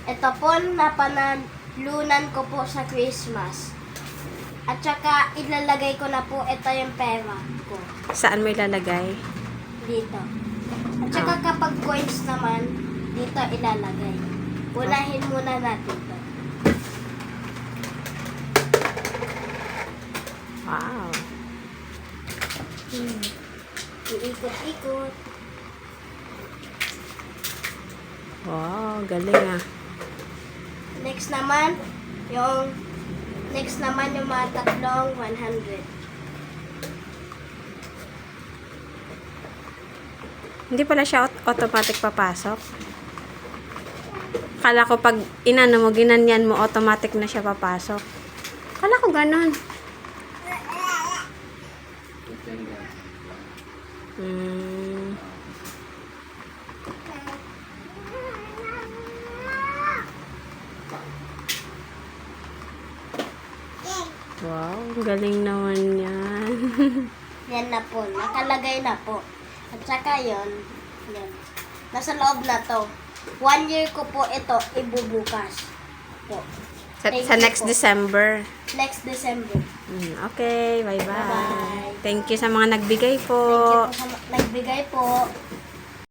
Ito po, napanalunan ko po sa Christmas. At saka, ilalagay ko na po, ito yung pera ko. Saan mo ilalagay? Dito. At saka kapag coins naman, dito ilalagay. Unahin muna natin to. Wow. Iikot-ikot. Wow, galing ah. Next naman yung mga tatlong 100. Hindi pala siya automatic papasok. Kala ko pag inano mo, ginanyan mo, automatic na siya papasok. Kala ko ganun. Hmm. Wow, galing naman yan. Yan na po. Nakalagay na po. At saka yun. Nasa loob na to. 1 year ko po ito ibubukas. Po. Sa next po. December. Next December. Okay, bye-bye. Bye-bye. Thank you sa mga nagbigay po. Thank you po sa nagbigay po.